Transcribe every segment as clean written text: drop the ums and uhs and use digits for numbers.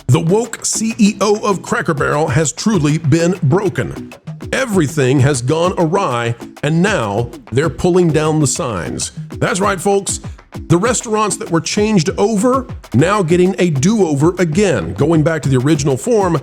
The woke CEO of Cracker Barrel has truly been broken. Everything has gone awry, and now they're pulling down the signs. That's right, folks. The restaurants that were changed over, now getting a do-over again, going back to the original form.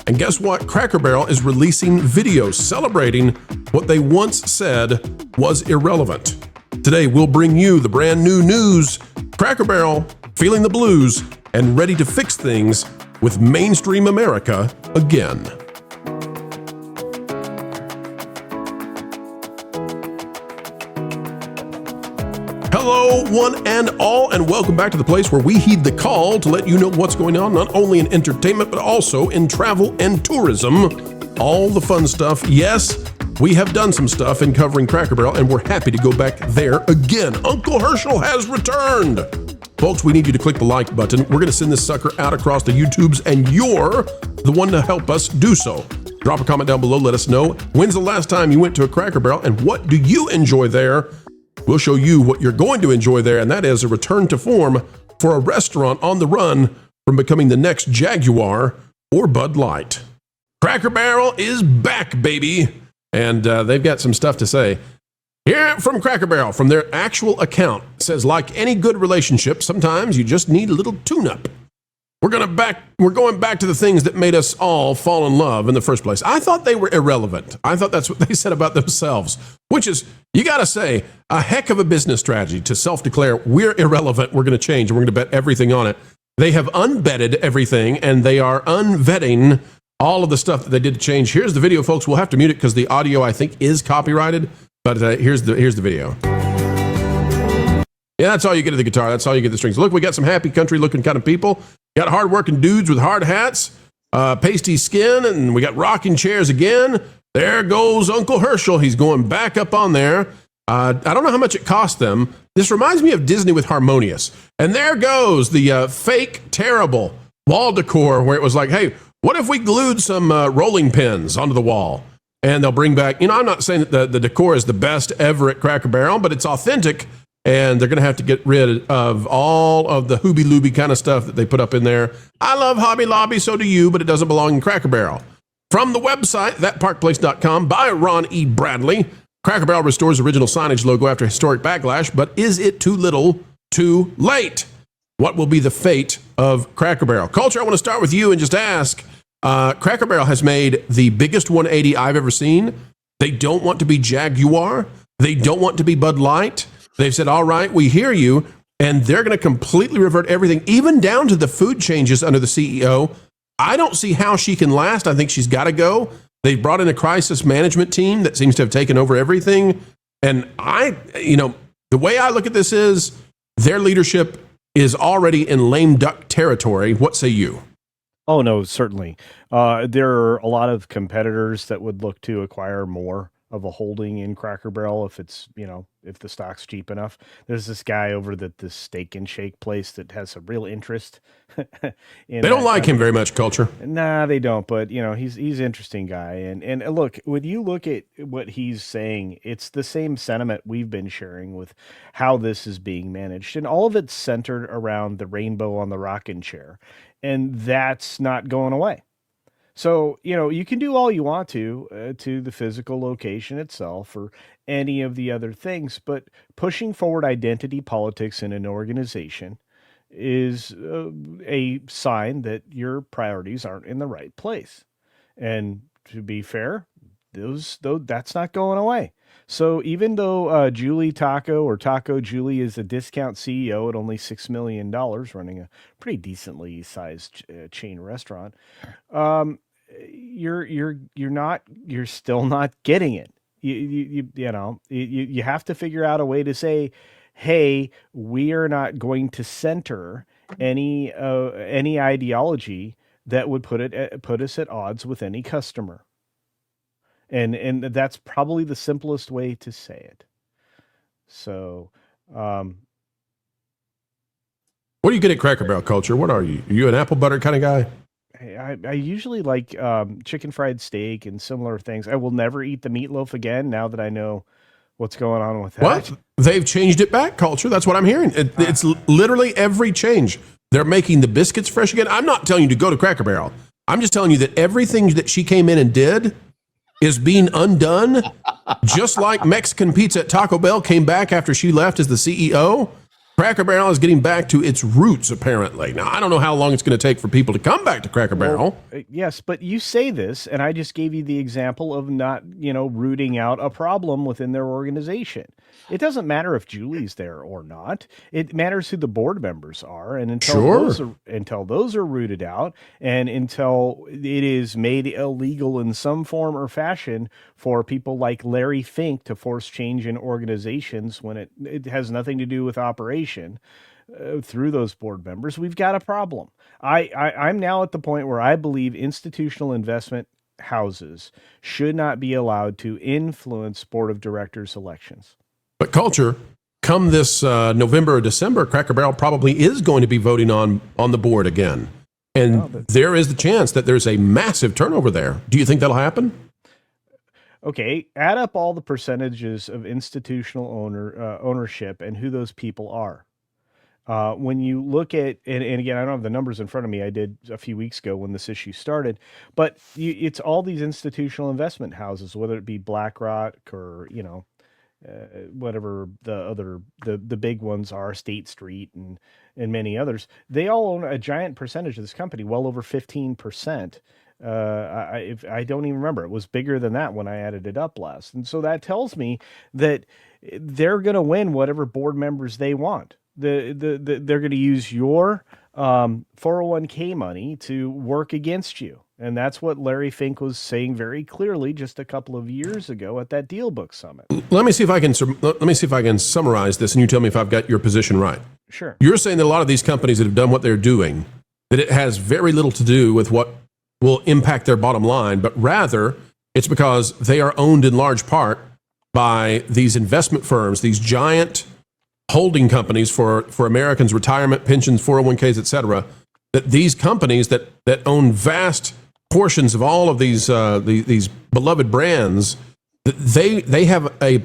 And guess what? Cracker Barrel is releasing videos celebrating what they once said was irrelevant. Today, we'll bring you the brand new news. Cracker Barrel feeling the blues and ready to fix things with mainstream America again. Hello, one and all, and welcome back to the place where we heed the call to let you know what's going on, not only in entertainment, but also in travel and tourism. All the fun stuff. Yes, we have done some stuff in covering Cracker Barrel, and we're happy to go back there again. Uncle Herschel has returned. Folks, we need you to click the like button. We're going to send this sucker out across the YouTubes, and you're the one to help us do so. Drop a comment down below. Let us know. When's the last time you went to a Cracker Barrel, and what do you enjoy there? We'll show you what you're going to enjoy there, and that is a return to form for a restaurant on the run from becoming the next Jaguar or Bud Light. Cracker Barrel is back, baby, and they've got some stuff to say. Here from Cracker Barrel, from their actual account, it says, like any good relationship, sometimes you just need a little tune-up. We're going back to the things that made us all fall in love in the first place. I thought they were irrelevant. I thought that's what they said about themselves, which is, you got to say, a heck of a business strategy to self-declare we're irrelevant, we're going to change, and we're going to bet everything on it. They have unvetted everything, and they are unvetting all of the stuff that they did to change. Here's the video, folks. We'll have to mute it because the audio, I think, is copyrighted. But here's the video. Yeah, that's all you get of the guitar. That's all you get the strings. Look, we got some happy country-looking kind of people. Got hard-working dudes with hard hats, pasty skin, and we got rocking chairs again. There goes Uncle Herschel. He's going back up on there. I don't know how much it cost them. This reminds me of Disney with Harmonious. And there goes the fake, terrible wall decor where it was like, hey, what if we glued some rolling pins onto the wall? And they'll bring back, I'm not saying that the decor is the best ever at Cracker Barrel, but it's authentic, and they're going to have to get rid of all of the hooby-looby kind of stuff that they put up in there. I love Hobby Lobby, so do you, but it doesn't belong in Cracker Barrel. From the website, thatparkplace.com, by Ron E. Bradley, Cracker Barrel restores original signage logo after historic backlash, but is it too little, too late? What will be the fate of Cracker Barrel? Culture, I want to start with you and just ask, Cracker Barrel has made the biggest 180 I've ever seen. They don't want to be Jaguar. They don't want to be Bud Light. They've said, all right, we hear you. And they're going to completely revert everything, even down to the food changes under the CEO. I don't see how she can last. I think she's got to go. They've brought in a crisis management team that seems to have taken over everything. And the way I look at this is their leadership is already in lame duck territory. What say you? Oh, no, certainly. There are a lot of competitors that would look to acquire more of a holding in Cracker Barrel if it's, if the stock's cheap enough. There's this guy over at this Steak and Shake place that has a real interest. They don't like him very much, Culture. Nah, they don't. But, he's an interesting guy. And look, when you look at what he's saying, it's the same sentiment we've been sharing with how this is being managed. And all of it's centered around the rainbow on the rocking chair. And that's not going away. So, you can do all you want to the physical location itself or any of the other things, but pushing forward identity politics in an organization is a sign that your priorities aren't in the right place. And to be fair, that's not going away. So even though Julie Taco or Taco Julie is a discount CEO at only $6 million, running a pretty decently sized chain restaurant, you're still not getting it. You have to figure out a way to say, hey, we are not going to center any ideology that would put us at odds with any customer. And that's probably the simplest way to say it. So, what do you get at Cracker Barrel, Culture? What are you? Are you an apple butter kind of guy? I usually like chicken fried steak and similar things. I will never eat the meatloaf again now that I know what's going on with that. Well, they've changed it back, Culture. That's what I'm hearing. It's literally every change. They're making the biscuits fresh again. I'm not telling you to go to Cracker Barrel. I'm just telling you that everything that she came in and did is being undone, just like Mexican pizza at Taco Bell came back after she left as the CEO. Cracker Barrel is getting back to its roots, apparently. Now, I don't know how long it's going to take for people to come back to Cracker Barrel. Yes, but you say this, and I just gave you the example of not, rooting out a problem within their organization. It doesn't matter if Julie's there or not. It matters who the board members are, and until those are rooted out, and until it is made illegal in some form or fashion for people like Larry Fink to force change in organizations when it has nothing to do with operation through those board members, we've got a problem. I'm now at the point where I believe institutional investment houses should not be allowed to influence board of directors elections. But culture, come this November or December, Cracker Barrel probably is going to be voting on the board again. And there is the chance that there's a massive turnover there. Do you think that'll happen? Okay, add up all the percentages of institutional ownership and who those people are. When you look at, and again, I don't have the numbers in front of me. I did a few weeks ago when this issue started, but it's all these institutional investment houses, whether it be BlackRock or, whatever the big ones are, State Street and many others. They all own a giant percentage of this company, well over 15%. I don't even remember. It was bigger than that when I added it up last. And so that tells me that they're going to win whatever board members they want. They're going to use your 401k money to work against you. And that's what Larry Fink was saying very clearly just a couple of years ago at that Deal Book Summit. Let me see if I can summarize this, and you tell me if I've got your position right. Sure. You're saying that a lot of these companies that have done what they're doing, that it has very little to do with what will impact their bottom line, but rather it's because they are owned in large part by these investment firms, these giant holding companies for Americans' retirement, pensions, 401ks, et cetera, that these companies that own vast portions of all of these beloved brands, that they have a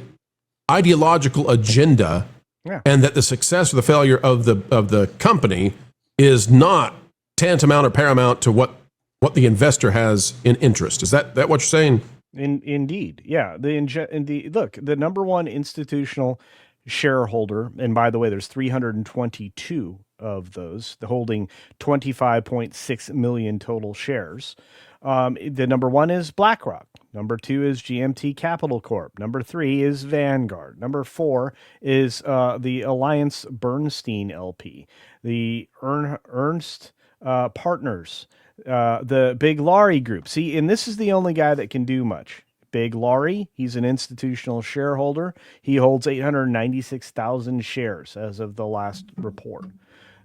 ideological agenda, and that the success or the failure of the company is not tantamount or paramount to what the investor has in interest. Is that what you're saying? Indeed, yeah. The number one institutional shareholder, and by the way, there's 322 of those, holding 25.6 million total shares. The number one is BlackRock. Number two is GMT Capital Corp. Number three is Vanguard. Number four is the Alliance Bernstein LP, the Ernst Partners, the Big Laurie Group. See, and this is the only guy that can do much. Big Laurie, he's an institutional shareholder. He holds 896,000 shares as of the last report.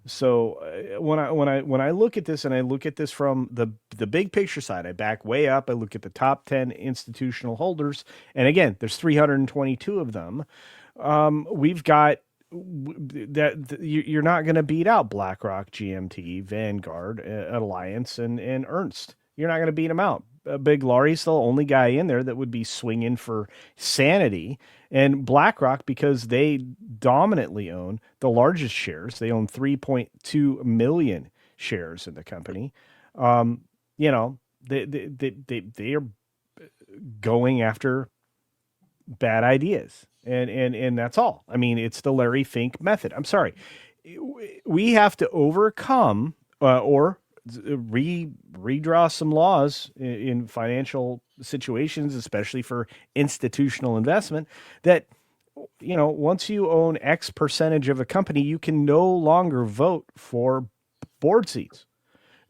So when I look at this, and I look at this from the big picture side, I back way up. I look at the top 10 institutional holders, and again, there's 322 of them. We've got that you're not going to beat out BlackRock, GMT, Vanguard, Alliance, and Ernst. You're not going to beat them out. Big Laurie's the only guy in there that would be swinging for sanity. And BlackRock, because they dominantly own the largest shares, they own 3.2 million shares in the company. They are going after bad ideas, and that's all. I mean, it's the Larry Fink method. I'm sorry, we have to overcome or redraw some laws in financial situations, especially for institutional investment, that, once you own X percentage of a company, you can no longer vote for board seats.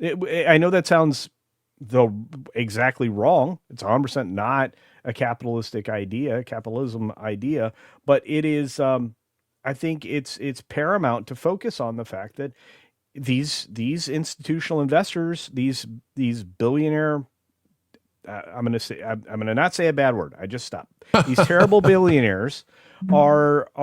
I know that sounds exactly wrong. It's 100% not a capitalism idea, but it is, I think it's paramount to focus on the fact that these institutional investors, these billionaire, I'm going to not say a bad word. I just stopped. These terrible billionaires are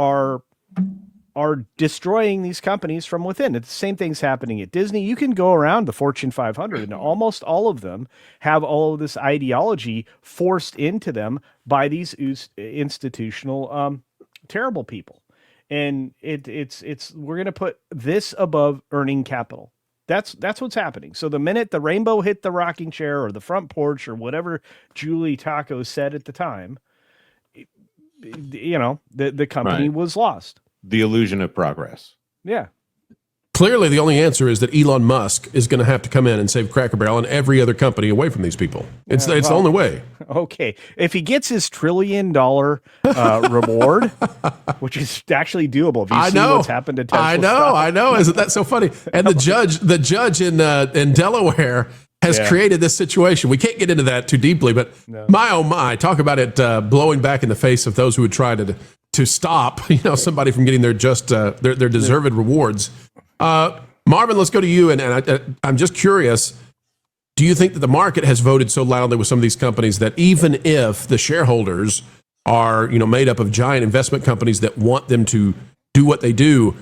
destroying these companies from within. It's the same thing's happening at Disney. You can go around the Fortune 500, and almost all of them have all of this ideology forced into them by these institutional terrible people. And it's we're going to put this above earning capital. That's what's happening. So the minute the rainbow hit the rocking chair or the front porch or whatever Julie Taco said at the time, the company was lost. The illusion of progress. Yeah. Clearly, the only answer is that Elon Musk is going to have to come in and save Cracker Barrel and every other company away from these people. It's the only way. Okay. If he gets his $1 trillion reward, which is actually doable. If you see what's happened to Tesla I know. Isn't that so funny? And the judge in Delaware has created this situation. We can't get into that too deeply, but my oh my, talk about it blowing back in the face of those who would try to stop somebody from getting their deserved rewards. Marvin, let's go to you. And I'm just curious, do you think that the market has voted so loudly with some of these companies that even if the shareholders are, made up of giant investment companies that want them to do what they do,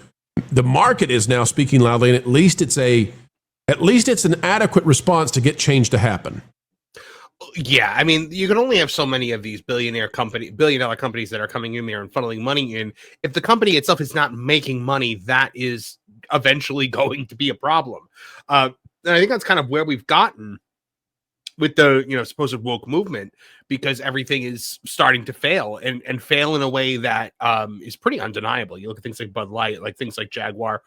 the market is now speaking loudly, and at least it's an adequate response to get change to happen? Yeah, I mean, you can only have so many of these billion-dollar companies that are coming in there and funneling money in. If the company itself is not making money, that is eventually going to be a problem. And I think that's kind of where we've gotten with the supposed woke movement, because everything is starting to fail and fail in a way that is pretty undeniable. You look at things like Bud Light, like things like Jaguar,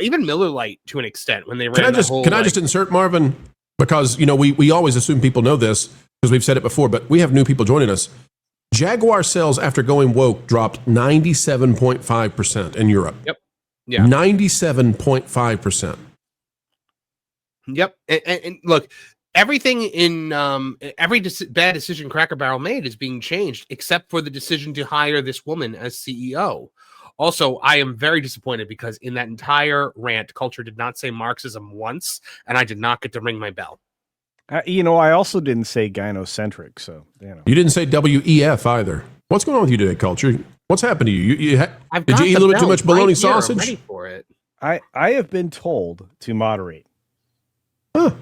even Miller Lite to an extent when they ran. Can I just insert, Marvin? Because we always assume people know this because we've said it before, but we have new people joining us. Jaguar sales after going woke dropped 97.5% in Europe. Yep. Yeah. 97.5%. Yep. And look, everything in every bad decision Cracker Barrel made is being changed, except for the decision to hire this woman as CEO. Also, I am very disappointed because in that entire rant, Culture did not say Marxism once, and I did not get to ring my bell. I also didn't say gynocentric, so You didn't say WEF either. What's going on with you today, Culture? What's happened to you? Did you eat a little bit too much bologna sausage? I'm ready for it. I have been told to moderate. Huh.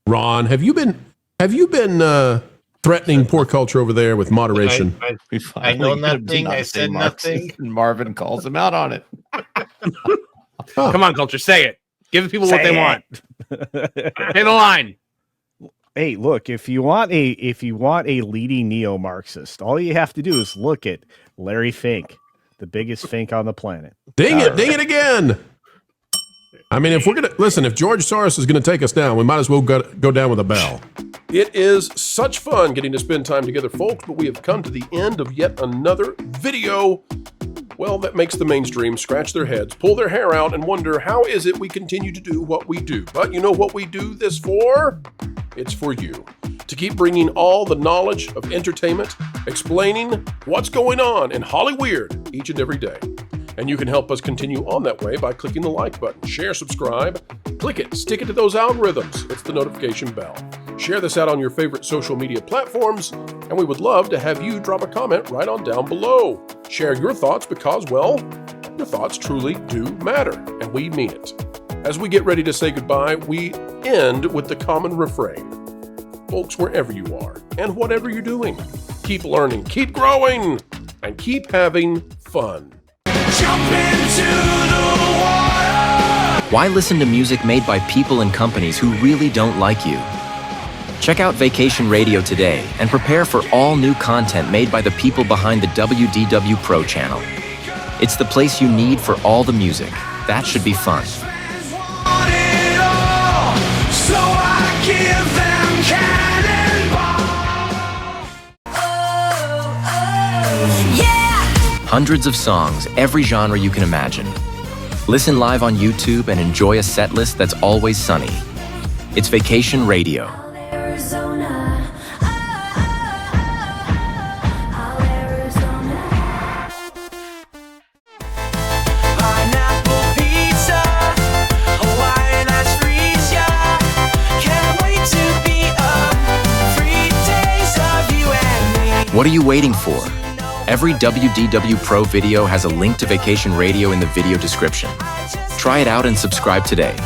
Ron, have you been threatening poor Culture over there with moderation? I know nothing. I said nothing. And Marvin calls him out on it. Come on, Culture, say it. Give the people what they want. Say the line. Hey, look, if you want a leading neo-Marxist, all you have to do is look at Larry Fink, the biggest Fink on the planet. Ding it again. I mean, if George Soros is going to take us down, we might as well go down with a bell. It is such fun getting to spend time together, folks, but we have come to the end of yet another video. Well, that makes the mainstream scratch their heads, pull their hair out, and wonder, how is it we continue to do what we do? But you know what we do this for? It's for you. To keep bringing all the knowledge of entertainment, explaining what's going on in Hollyweird each and every day. And you can help us continue on that way by clicking the like button, share, subscribe, click it, stick it to those algorithms. It's the notification bell. Share this out on your favorite social media platforms, and we would love to have you drop a comment right on down below. Share your thoughts because, well, your thoughts truly do matter, and we mean it. As we get ready to say goodbye, we end with the common refrain. Folks, wherever you are and whatever you're doing, keep learning, keep growing, and keep having fun. Jump into the water! Why listen to music made by people and companies who really don't like you? Check out Vacation Radio today and prepare for all new content made by the people behind the WDW Pro Channel. It's the place you need for all the music. That should be fun. Hundreds of songs, every genre you can imagine. Listen live on YouTube and enjoy a set list that's always sunny. It's Vacation Radio. What are you waiting for? Every WDW Pro video has a link to Vacation Radio in the video description. Try it out and subscribe today.